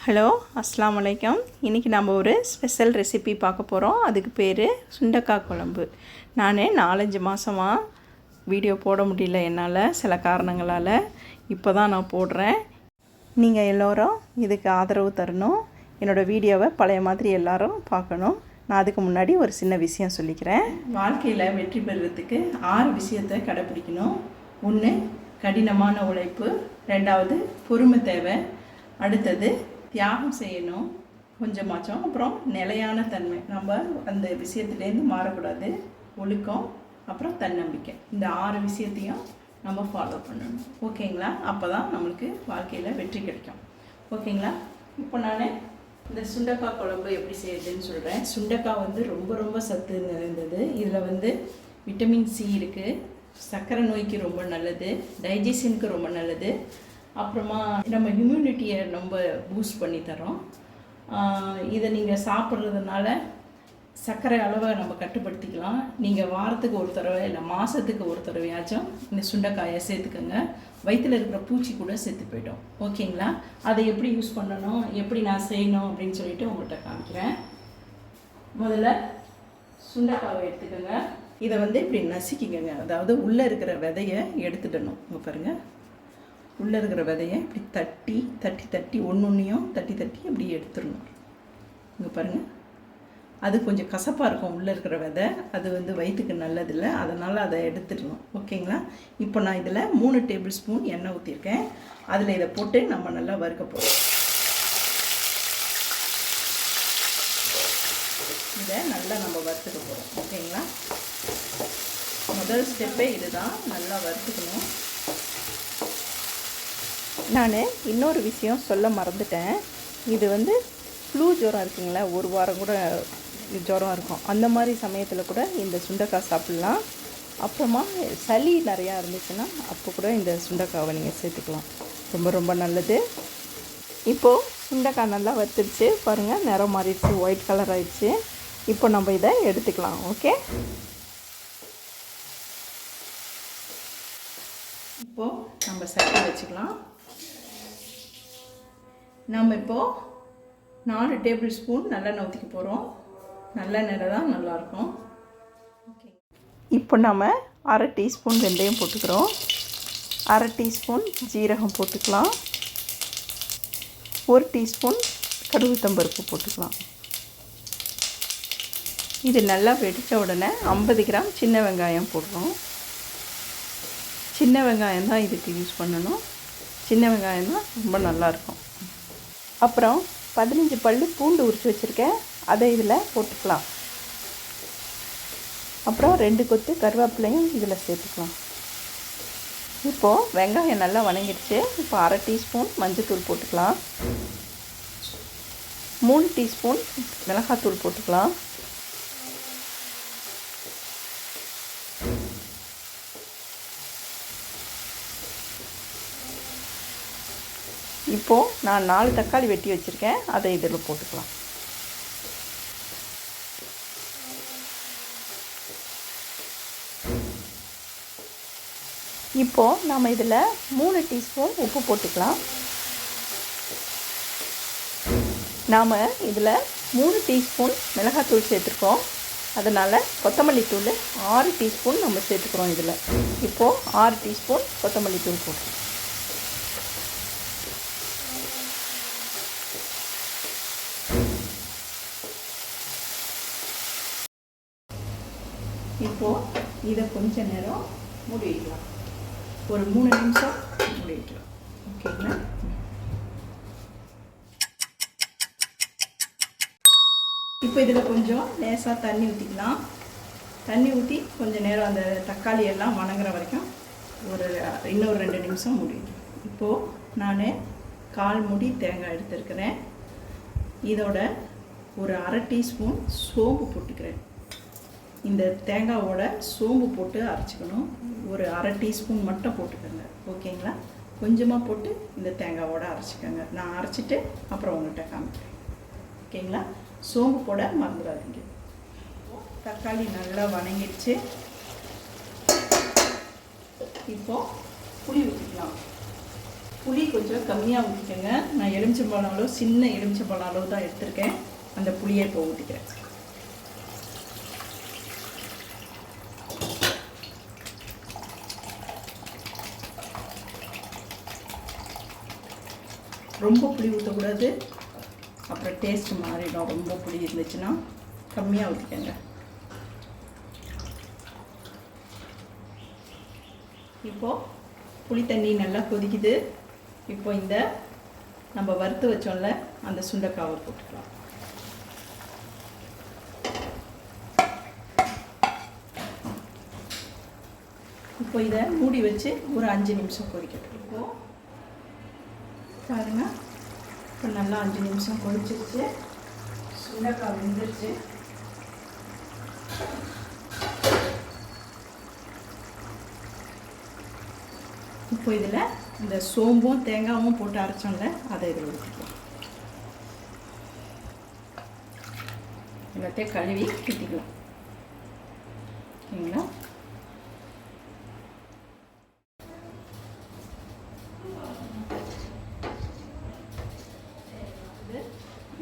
Hello, அஸ்ஸலாமு அலைக்கும். இன்றைக்கி நம்ம ஒரு ஸ்பெஷல் ரெசிபி பார்க்க போகிறோம். அதுக்கு பேர் சுண்டக்காய் குழம்பு. நான் 4-5 மாதமாக வீடியோ போட முடியல என்னால், சில காரணங்களால். இப்போ தான் நான் போடுறேன். நீங்கள் எல்லோரும் இதுக்கு ஆதரவு தரணும். என்னோடய வீடியோவை பழைய மாதிரி எல்லோரும் பார்க்கணும். நான் அதுக்கு முன்னாடி ஒரு சின்ன விஷயம் சொல்லிக்கிறேன். வாழ்க்கையில் வெற்றி பெறுறதுக்கு 6 விஷயத்தை கடைப்பிடிக்கணும். 1, கடினமான உழைப்பு. 2வது, பொறுமை தேவை. அடுத்தது, தியாகம் செய்யணும் கொஞ்சமாச்சும். அப்புறம் நிலையான தன்மை, நம்ம அந்த விஷயத்துலேருந்து மாறக்கூடாது. ஒழுக்கம், அப்புறம் தன்னம்பிக்கை. இந்த 6 விஷயத்தையும் நம்ம ஃபாலோ பண்ணணும். ஓகேங்களா? அப்போ தான் நம்மளுக்கு வாழ்க்கையில் வெற்றி கிடைக்கும். ஓகேங்களா? இப்போ நான் இந்த சுண்டக்காய் குழம்பு எப்படி செய்யுதுன்னு சொல்கிறேன். சுண்டக்காய் ரொம்ப ரொம்ப சத்து நிறைந்தது. இதில் விட்டமின் சி இருக்குது. சர்க்கரை நோய்க்கு ரொம்ப நல்லது, டைஜஷனுக்கு ரொம்ப நல்லது. அப்புறமா நம்ம இம்யூனிட்டியை ரொம்ப பூஸ்ட் பண்ணி தரோம். இதை நீங்கள் சாப்பிட்றதுனால சர்க்கரை அளவை நம்ம கட்டுப்படுத்திக்கலாம். நீங்கள் வாரத்துக்கு ஒரு தடவை இல்லை மாதத்துக்கு ஒரு தடவையாச்சும் இந்த சுண்டைக்காயை சேர்த்துக்கோங்க. வயிற்றில் இருக்கிற பூச்சி கூட செத்து போய்டும். ஓகேங்களா? அதை எப்படி யூஸ் பண்ணணும், எப்படி நான் செய்யணும் அப்படின்னு சொல்லிட்டு உங்கள்கிட்ட காமிக்கிறேன். முதல்ல சுண்டைக்காவை எடுத்துக்கோங்க. இதை இப்படி நசுக்கிக்கோங்க. அதாவது உள்ளே இருக்கிற விதையை எடுத்துடணும். இங்கே பாருங்கள், உள்ளே இருக்கிற விதையை இப்படி தட்டி தட்டி தட்டி ஒன்றையும் தட்டி தட்டி அப்படி எடுத்துடணும். இங்கே பாருங்கள், அது கொஞ்சம் கசப்பாக இருக்கும் உள்ளே இருக்கிற விதை. அது வயிற்றுக்கு நல்லதில்லை, அதனால் அதை எடுத்துடணும். ஓகேங்களா? இப்போ நான் இதில் 3 டேபிள் ஸ்பூன் எண்ணெய் ஊற்றிருக்கேன். அதில் இதை போட்டு நம்ம நல்லா வறுக்க போகிறோம். இதை நல்லா நம்ம வறுத்துக்க போகிறோம். ஓகேங்களா? முதல் ஸ்டெப்பே இதுதான், நல்லா வறுத்துக்கணும். நான் இன்னொரு விஷயம் சொல்ல மறந்துட்டேன். இது ஃப்ளூ ஜுரம் இருக்குங்களா, ஒரு வாரம் கூட ஜுரம் இருக்கும். அந்த மாதிரி சமயத்தில் கூட இந்த சுண்டைக்காய் சாப்பிட்லாம். அப்புறமா சளி நிறையா இருந்துச்சுன்னா அப்போ கூட இந்த சுண்டைக்காவை நீங்கள் சேர்த்துக்கலாம். ரொம்ப ரொம்ப நல்லது. இப்போது சுண்டைக்காய் நல்லா வறுத்துடுச்சு பாருங்கள், நிறம் மாறிடுச்சு, ஒயிட் கலர் ஆயிடுச்சு. இப்போ நம்ம இதை எடுத்துக்கலாம். ஓகே, இப்போது நம்ம சட்டி வச்சுக்கலாம். நம்ம இப்போது 4 டேபிள் ஸ்பூன் நல்லெண்ணெய் ஊற்றிக்க போகிறோம். நல்லெண்ணெய் தான் நல்லாயிருக்கும். ஓகே, இப்போ நம்ம 1/2 டீஸ்பூன் வெந்தயம் போட்டுக்கிறோம். 1/2 டீஸ்பூன் ஜீரகம் போட்டுக்கலாம். 1 டீஸ்பூன் கடுகுத்தம்பருப்பு போட்டுக்கலாம். இது நல்லா வெடித்த உடனே 50 கிராம் சின்ன வெங்காயம் போடுறோம். சின்ன வெங்காயம் தான் இதுக்கு யூஸ் பண்ணணும். சின்ன வெங்காயம் தான் ரொம்ப நல்லாயிருக்கும். அப்புறம் 15 பல்லு பூண்டு உரித்து வச்சுருக்கேன், அதை இதில் போட்டுக்கலாம். அப்புறம் 2 கொத்து கருவேப்பிலையும் இதில் சேர்த்துக்கலாம். இப்போது வெங்காயம் நல்லா வணங்கிடுச்சு. இப்போ 1/2 டீஸ்பூன் மஞ்சள்தூள் போட்டுக்கலாம். 3 டீஸ்பூன் மிளகாத்தூள் போட்டுக்கலாம். இப்போது நான் 4 தக்காளி வெட்டி வச்சுருக்கேன், அதை இதில் போட்டுக்கலாம். இப்போது நாம் இதில் 3 டீஸ்பூன் உப்பு போட்டுக்கலாம். நாம் இதில் 3 டீஸ்பூன் மிளகாத்தூள் சேர்த்துருக்கோம். அதனால் கொத்தமல்லி தூள் 6 டீஸ்பூன் நம்ம சேர்த்துக்கிறோம் இதில். இப்போது 6 டீஸ்பூன் கொத்தமல்லி தூள் போட்டுருக்கோம். இப்போது இதை கொஞ்ச நேரம் மூடி வைக்கலாம். ஒரு 3 நிமிஷம் மூடி வைக்கலாம். ஓகேங்களா? இப்போ இதில் கொஞ்சம் லேசாக தண்ணி ஊற்றிக்கலாம். தண்ணி ஊற்றி கொஞ்சம் நேரம் அந்த தக்காளி எல்லாம் வணங்குற வரைக்கும் இன்னொரு 2 நிமிஷம் மூடி வைக்கலாம். இப்போது நான் 1/4 மூடி தேங்காய் எடுத்துருக்கிறேன். இதோட ஒரு 1/2 டீஸ்பூன் சோம்பு போட்டுக்கிறேன். இந்த தேங்காவோட சோம்பு போட்டு அரைச்சிக்கணும். ஒரு 1/2 டீஸ்பூன் மட்டும் போட்டுக்கோங்க. ஓகேங்களா? கொஞ்சமாக போட்டு இந்த தேங்காவோட அரைச்சிக்கோங்க. நான் அரைச்சிட்டு அப்புறம் உங்கள்கிட்ட காமிக்கிறேன். ஓகேங்களா? சோம்பு போட மறந்துடாதீங்க. தக்காளி நல்லா வணங்கிடுச்சு. இப்போது புளி ஊற்றிக்கலாம். புளி கொஞ்சம் கம்மியாக ஊற்றிக்கோங்க. நான் எலுமிச்சம்பழம் அளவு, சின்ன எலுமிச்சம்பழம் அளவு தான் எடுத்திருக்கேன். அந்த புளியை இப்போ ஊற்றிக்கிறேன். ரொம்ப புளி ஊற்றக்கூடாது, அப்புறம் டேஸ்ட்டு மாறிடும். ரொம்ப புளி இருந்துச்சுன்னா கம்மியாக ஊற்றிக்கோங்க. இப்போது புளி தண்ணி நல்லா கொதிக்குது. இப்போ இந்த நம்ம வறுத்து வச்சோம்ல அந்த சுண்டைக்காவை போட்டுக்கலாம். இப்போ இதை மூடி வச்சு ஒரு 5 நிமிஷம் கொதிக்கட்டும். இப்போது பாருங்க, இப்போ நல்லா 5 நிமிஷம் கொதிச்சிருச்சு. சுண்டைக்காய் வெந்துருச்சு. இப்போ இதில் இந்த சோம்பும் தேங்காயும் போட்டு அரைச்சோம்ல அதை இதில் ஊற்றிக்கலாம். எல்லாத்தையும் கழுவி ஊற்றிக்கலாம். ஓகேங்களா?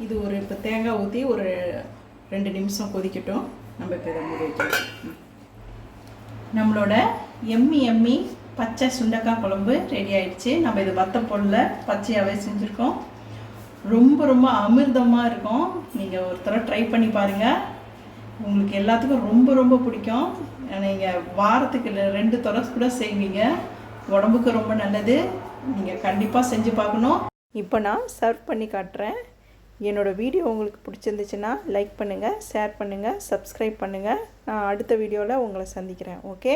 இது ஒரு இப்போ தேங்காய் ஊற்றி ஒரு 2 நிமிஷம் கொதிக்கட்டும். நம்ம இப்போ இதை மூடி வைக்கலாம். நம்மளோட எம்மி பச்சை சுண்டைக்காய் குழம்பு ரெடி ஆயிடுச்சு. நம்ம இது வத்தப்பொருளில் பச்சையாகவே செஞ்சுருக்கோம். ரொம்ப அமிர்தமாக இருக்கும். நீங்கள் ஒரு தடவை ட்ரை பண்ணி பாருங்கள். உங்களுக்கு எல்லாத்துக்கும் ரொம்ப பிடிக்கும். நீங்கள் வாரத்துக்கு 2 தடவை கூட செய்வீங்க. உடம்புக்கு ரொம்ப நல்லது. நீங்கள் கண்டிப்பாக செஞ்சு பார்க்கணும். இப்போ நான் சர்வ் பண்ணி காட்டுறேன். என்னோடய வீடியோ உங்களுக்கு பிடிச்சிருந்துச்சுன்னா லைக் பண்ணுங்கள், ஷேர் பண்ணுங்கள், சப்ஸ்கிரைப் பண்ணுங்கள். நான் அடுத்த வீடியோவில் உங்களை சந்திக்கிறேன். ஓகே.